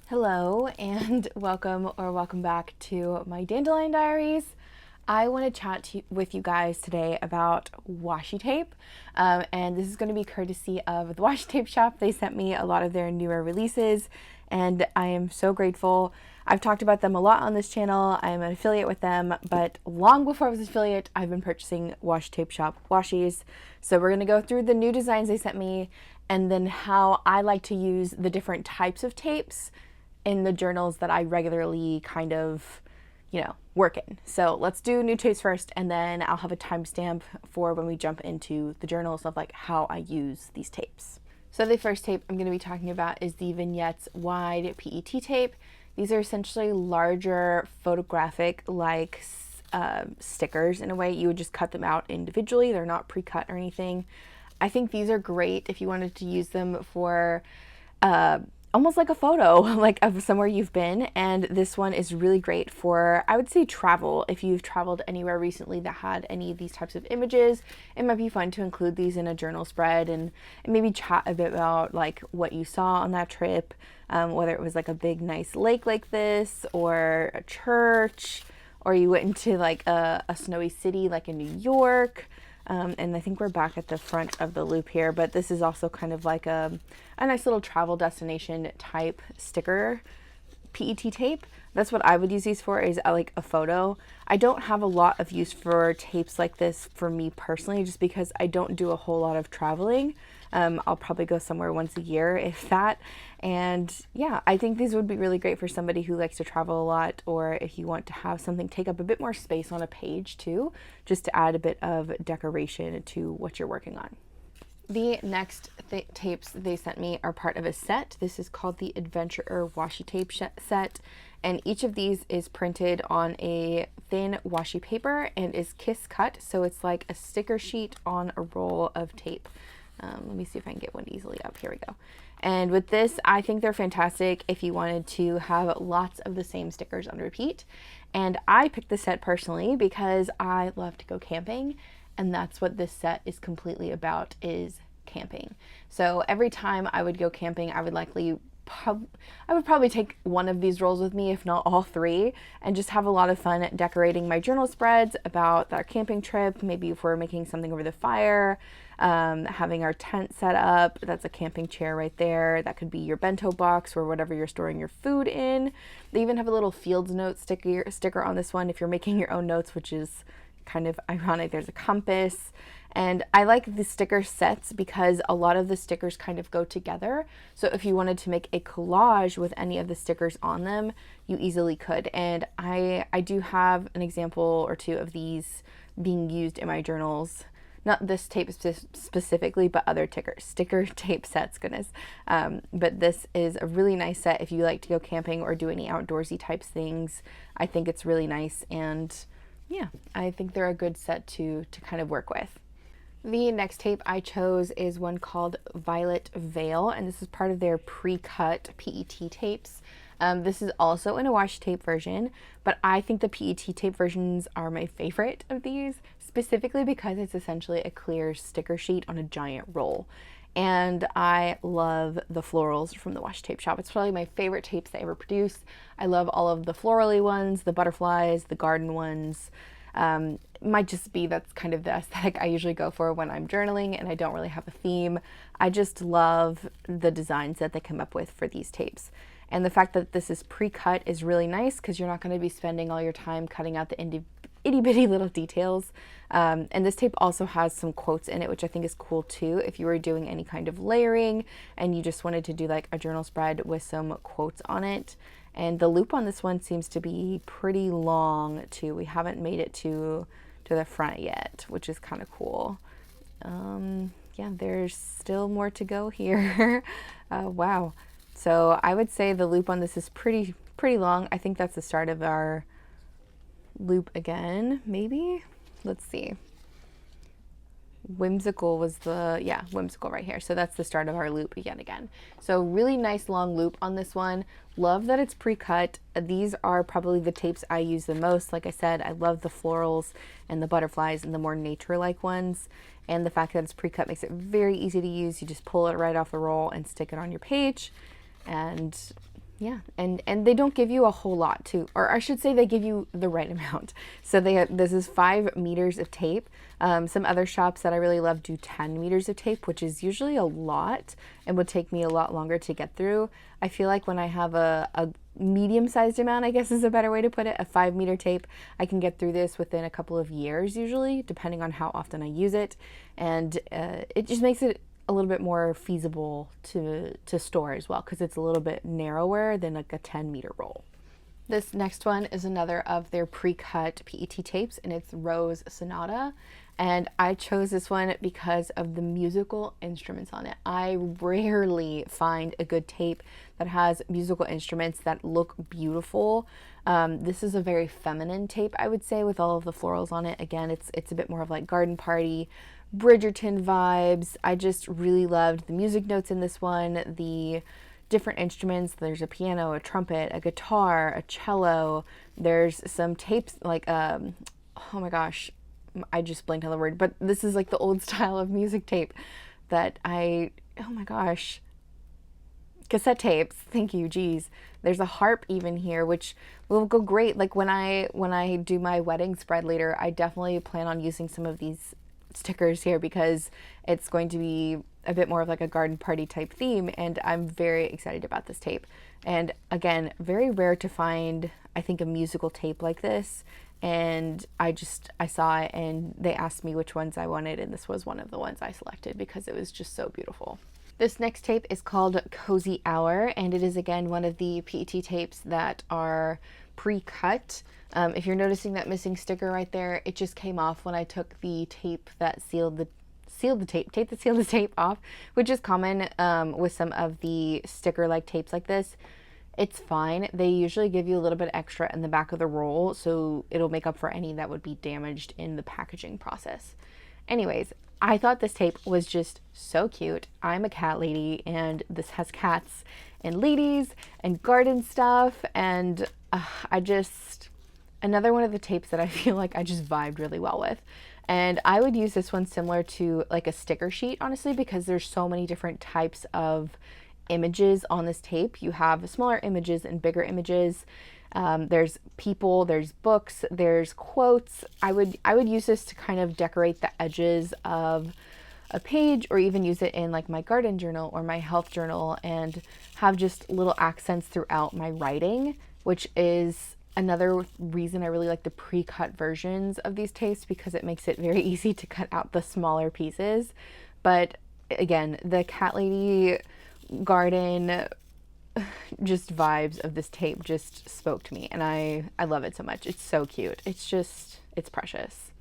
Hello and welcome back to my Dandelion Diaries. I want to chat with you guys today about washi tape, and this is going to be courtesy of the Washi Tape Shop. They sent me a lot of their newer releases, and I am so grateful. I've talked about them a lot on this channel. I'm an affiliate with them, but long before I was an affiliate, I've been purchasing Washi Tape Shop washis. So we're going to go through the new designs they sent me, and then how I like to use the different types of tapes in the journals that I regularly kind of, work in. So let's do new tapes first, and then I'll have a timestamp for when we jump into the journals of like how I use these tapes. So the first tape I'm going to be talking about is the Vignettes Wide PET tape. These are essentially larger photographic like stickers in a way. You would just cut them out individually. They're not pre-cut or anything. I think these are great if you wanted to use them for almost like a photo, like of somewhere you've been. And this one is really great for, I would say, travel. If you've traveled anywhere recently that had any of these types of images, it might be fun to include these in a journal spread and maybe chat a bit about like what you saw on that trip, whether it was like a big nice lake like this or a church, or you went into like a snowy city like in New York. And I think we're back at the front of the loop here, but this is also kind of like a nice little travel destination type sticker PET tape. That's what I would use these for, is like a photo. I don't have a lot of use for tapes like this for me personally, just because I don't do a whole lot of traveling. I'll probably go somewhere once a year, if that. And yeah, I think these would be really great for somebody who likes to travel a lot, or if you want to have something take up a bit more space on a page too, just to add a bit of decoration to what you're working on. The next tapes they sent me are part of a set. This is called the Adventurer Washi Tape set, and each of these is printed on a thin washi paper and is kiss cut, so it's like a sticker sheet on a roll of tape. Let me see if I can get one easily up. Here we go. And with this, I think they're fantastic if you wanted to have lots of the same stickers on repeat. And I picked this set personally because I love to go camping, and that's what this set is completely about, is camping. So every time I would go camping, I would probably take one of these rolls with me, if not all three, and just have a lot of fun decorating my journal spreads about our camping trip. Maybe if we're making something over the fire, having our tent set up. That's a camping chair right there. That could be your bento box or whatever you're storing your food in. They even have a little fields note sticker on this one if you're making your own notes, which is kind of ironic. There's a compass. And I like the sticker sets because a lot of the stickers kind of go together. So if you wanted to make a collage with any of the stickers on them, you easily could. And I do have an example or two of these being used in my journals. Not this tape specifically, but other sticker tape sets, goodness. But this is a really nice set if you like to go camping or do any outdoorsy types things. I think it's really nice, and yeah, I think they're a good set to kind of work with. The next tape I chose is one called 𝗦𝘃𝗍𝗄, and this is part of their pre-cut PET tapes. This is also in a washi tape version, but I think the PET tape versions are my favorite of these, specifically because it's essentially a clear sticker sheet on a giant roll. And I love the florals from the Washi Tape Shop. It's probably my favorite tapes they ever produce. I love all of the florally ones, the butterflies, the garden ones. Might just be that's kind of the aesthetic I usually go for when I'm journaling and I don't really have a theme. I just love the designs that they come up with for these tapes. And the fact that this is pre-cut is really nice because you're not going to be spending all your time cutting out the itty-bitty little details. And this tape also has some quotes in it, which I think is cool too. If you were doing any kind of layering and you just wanted to do like a journal spread with some quotes on it. And the loop on this one seems to be pretty long too. We haven't made it to the front yet, which is kind of cool. Yeah, there's still more to go here. Wow. So I would say the loop on this is pretty long. I think that's the start of our loop again, maybe? Let's see. Whimsical was whimsical right here. So that's the start of our loop again. So really nice long loop on this one. Love that it's pre-cut. These are probably the tapes I use the most. Like I said, I love the florals and the butterflies and the more nature-like ones. And the fact that it's pre-cut makes it very easy to use. You just pull it right off the roll and stick it on your page. And Yeah, and they don't give you a whole lot too, or I should say they give you the right amount. So this is 5 meters of tape. Some other shops that I really love do 10 meters of tape, which is usually a lot and would take me a lot longer to get through. I feel like when I have a medium-sized amount, I guess is a better way to put it, a 5-meter tape, I can get through this within a couple of years usually, depending on how often I use it, and it just makes it a little bit more feasible to store as well, because it's a little bit narrower than like a 10-meter roll. This next one is another of their pre-cut PET tapes, and it's Rose Sonata. And I chose this one because of the musical instruments on it. I rarely find a good tape that has musical instruments that look beautiful. This is a very feminine tape, I would say, with all of the florals on it. Again, it's a bit more of like garden party, Bridgerton vibes. I just really loved the music notes in this one, the different instruments. There's a piano, a trumpet, a guitar, a cello. There's some tapes like, oh my gosh, I just blanked on the word, but this is like the old style of music tape that oh my gosh, cassette tapes. Thank you, geez. There's a harp even here, which will go great. Like when I do my wedding spread later, I definitely plan on using some of these stickers here because it's going to be a bit more of like a garden party type theme, and I'm very excited about this tape. And again, very rare to find, I think, a musical tape like this, and I saw it and they asked me which ones I wanted, and this was one of the ones I selected because it was just so beautiful. This next tape is called Cozy Hour, and it is again one of the PET tapes that are pre-cut. If you're noticing that missing sticker right there, it just came off when I took the tape that sealed the tape off, which is common with some of the sticker-like tapes like this. It's fine. They usually give you a little bit extra in the back of the roll, so it'll make up for any that would be damaged in the packaging process. Anyways, I thought this tape was just so cute. I'm a cat lady, and this has cats and ladies and garden stuff, and another one of the tapes that I feel like I just vibed really well with. And I would use this one similar to like a sticker sheet, honestly, because there's so many different types of images on this tape. You have smaller images and bigger images. There's people, there's books, there's quotes. I would use this to kind of decorate the edges of a page, or even use it in like my garden journal or my health journal, and have just little accents throughout my writing, which is another reason I really like the pre-cut versions of these tapes, because it makes it very easy to cut out the smaller pieces. But again, the cat lady garden just vibes of this tape just spoke to me, and I love it so much. It's so cute. It's precious.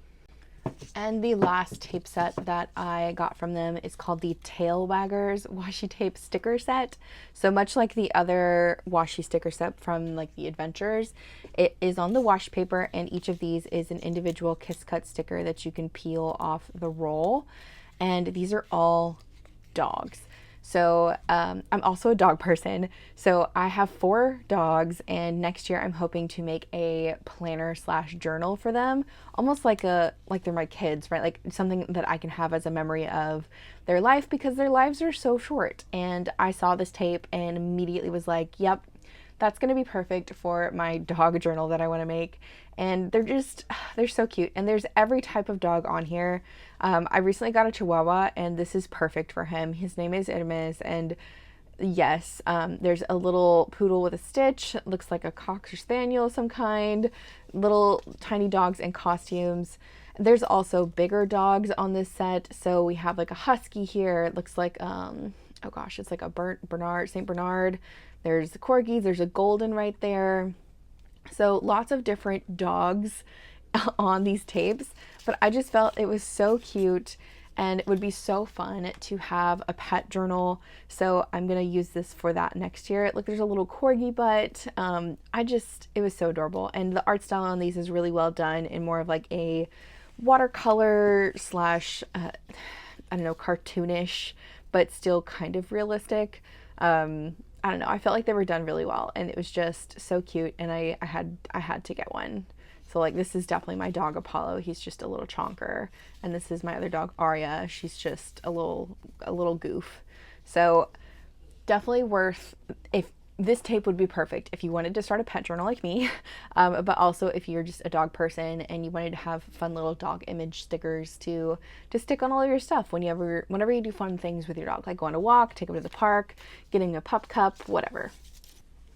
And the last tape set that I got from them is called the Waggers washi tape sticker set. So much like the other washi sticker set from like the Adventures, it is on the washi paper, and each of these is an individual kiss cut sticker that you can peel off the roll. And these are all dogs. So I'm also a dog person, so I have 4 dogs, and next year I'm hoping to make a planner / journal for them, almost like they're my kids, right? Like something that I can have as a memory of their life, because their lives are so short. And I saw this tape and immediately was like, yep, that's gonna be perfect for my dog journal that I want to make. And they're so cute, and there's every type of dog on here. I recently got a Chihuahua, and this is perfect for him. His name is 𝗏𝗏, and yes, there's a little poodle with a stitch, looks like a Cocker Spaniel of some kind, little tiny dogs in costumes. There's also bigger dogs on this set, so we have like a husky here. It looks like, oh gosh, it's like a St. Bernard. There's the corgis, there's a golden right there. So lots of different dogs on these tapes, but I just felt it was so cute, and it would be so fun to have a pet journal. So I'm gonna use this for that next year. Look, there's a little corgi butt. It was so adorable, and the art style on these is really well done in more of like a watercolor / I don't know, cartoonish, but still kind of realistic. I don't know, I felt like they were done really well, and it was just so cute, and I had to get one. So like, this is definitely my dog Apollo. He's just a little chonker, and this is my other dog Aria. She's just a little goof. So definitely worth, if this tape would be perfect if you wanted to start a pet journal like me, but also if you're just a dog person and you wanted to have fun little dog image stickers to stick on all of your stuff whenever you do fun things with your dog, like go on a walk, take them to the park, getting a pup cup, whatever.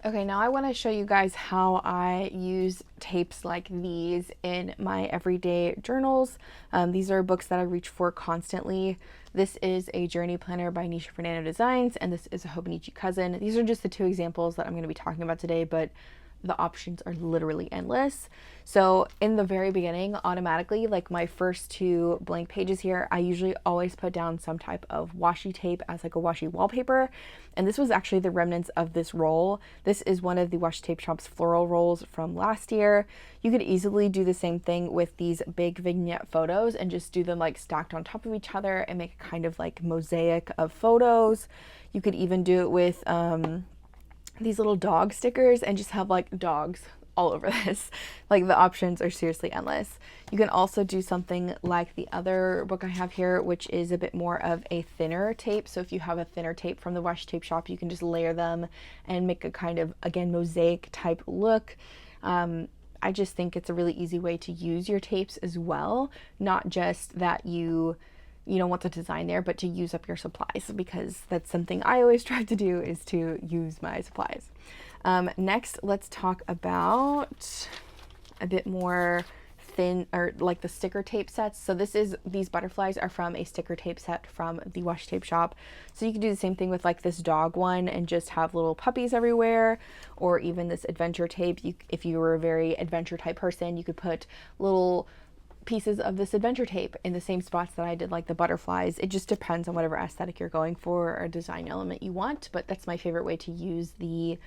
Okay, now I want to show you guys how I use tapes like these in my everyday journals. These are books that I reach for constantly. This is a journey planner by Nisha Fernando Designs, and this is a 𝗦𝘃𝗽𝗏 cousin. These are just the two examples that I'm going to be talking about today, but the options are literally endless. So in the very beginning, automatically, like my first two blank pages here, I usually always put down some type of washi tape as like a washi wallpaper. And this was actually the remnants of this roll. This is one of the Washi Tape Shop's floral rolls from last year. You could easily do the same thing with these big vignette photos and just do them like stacked on top of each other and make a kind of like mosaic of photos. You could even do it with these little dog stickers and just have like dogs all over this. Like the options are seriously endless. You can also do something like the other book I have here, which is a bit more of a thinner tape. So if you have a thinner tape from the Washi Tape Shop, you can just layer them and make a kind of, again, mosaic type look. I just think it's a really easy way to use your tapes as well. Not just that you don't want the design there, but to use up your supplies, because that's something I always try to do, is to use my supplies. Next, let's talk about a bit more thin, or like the sticker tape sets. So these butterflies are from a sticker tape set from the Washi Tape Shop. So you can do the same thing with like this dog one and just have little puppies everywhere, or even this adventure tape. If you were a very adventure type person, you could put little pieces of this adventure tape in the same spots that I did like the butterflies. It just depends on whatever aesthetic you're going for or design element you want, but that's my favorite way to use the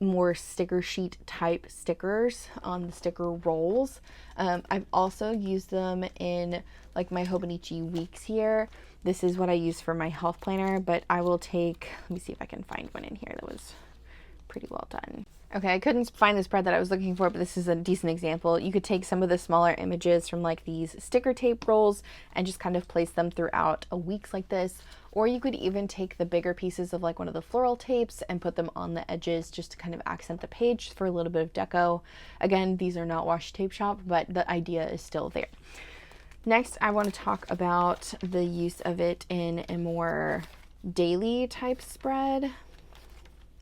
more sticker sheet type stickers on the sticker rolls. I've also used them in like my 𝗦𝘃𝗽𝗏 weeks here. This is what I use for my health planner, but I will take, let me see if I can find one in here that was pretty well done. Okay, I couldn't find the spread that I was looking for, but this is a decent example. You could take some of the smaller images from like these sticker tape rolls and just kind of place them throughout a week like this. Or you could even take the bigger pieces of like one of the floral tapes and put them on the edges just to kind of accent the page for a little bit of deco. Again, these are not Washi Tape Shop, but the idea is still there. Next, I want to talk about the use of it in a more daily type spread.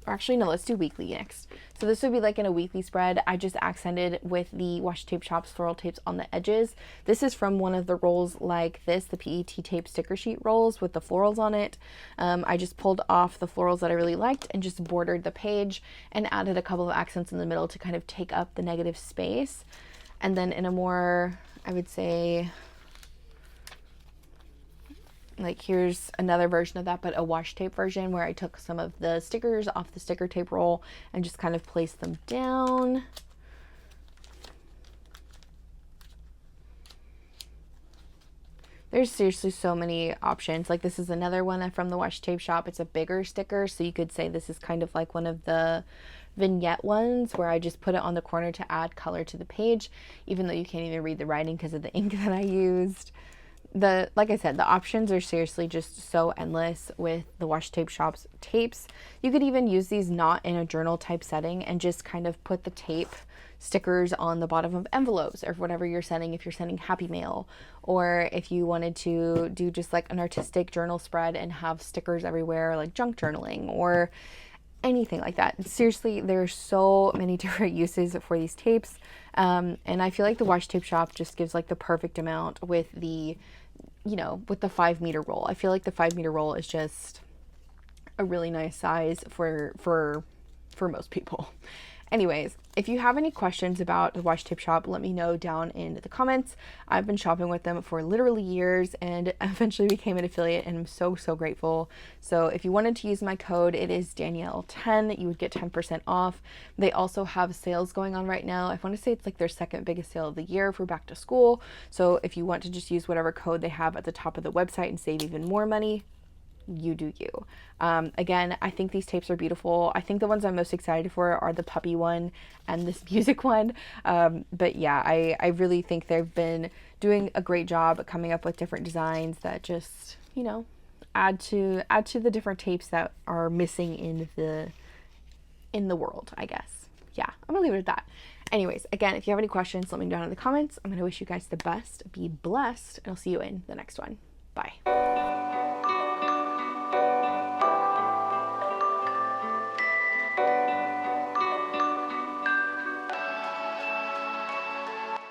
Or actually, no, let's do weekly next. So this would be like in a weekly spread. I just accented with the Washi Tape Shop's floral tapes on the edges. This is from one of the rolls like this, the PET tape sticker sheet rolls with the florals on it. I just pulled off the florals that I really liked and just bordered the page and added a couple of accents in the middle to kind of take up the negative space. And then in a more, I would say, like here's another version of that, but a washi tape version where I took some of the stickers off the sticker tape roll and just kind of placed them down. There's seriously so many options. Like this is another one from the Washi Tape Shop. It's a bigger sticker, so you could say this is kind of like one of the vignette ones where I just put it on the corner to add color to the page, even though you can't even read the writing because of the ink that I used. Like I said, the options are seriously just so endless with the Washi Tape Shop's tapes. You could even use these not in a journal type setting and just kind of put the tape stickers on the bottom of envelopes or whatever you're sending, if you're sending happy mail, or if you wanted to do just like an artistic journal spread and have stickers everywhere like junk journaling or anything like that. Seriously, there's so many different uses for these tapes, and I feel like the Washi Tape Shop just gives like the perfect amount with the, with the 5-meter roll. I feel like the 5-meter roll is just a really nice size for most people. Anyways, if you have any questions about the Washi Tape Shop, let me know down in the comments. I've been shopping with them for literally years and eventually became an affiliate, and I'm so, so grateful. So if you wanted to use my code, it is Danielle10. You would get 10% off. They also have sales going on right now. I want to say it's like their second biggest sale of the year for back to school. So if you want to just use whatever code they have at the top of the website and save even more money, you do you. Again, I think these tapes are beautiful. I think the ones I'm most excited for are the puppy one and this music one. But yeah, I really think they've been doing a great job at coming up with different designs that just, add to the different tapes that are missing in in the world, I guess. Yeah, I'm gonna leave it at that. Anyways, again, if you have any questions, let me know down in the comments. I'm gonna wish you guys the best. Be blessed, and I'll see you in the next one. Bye.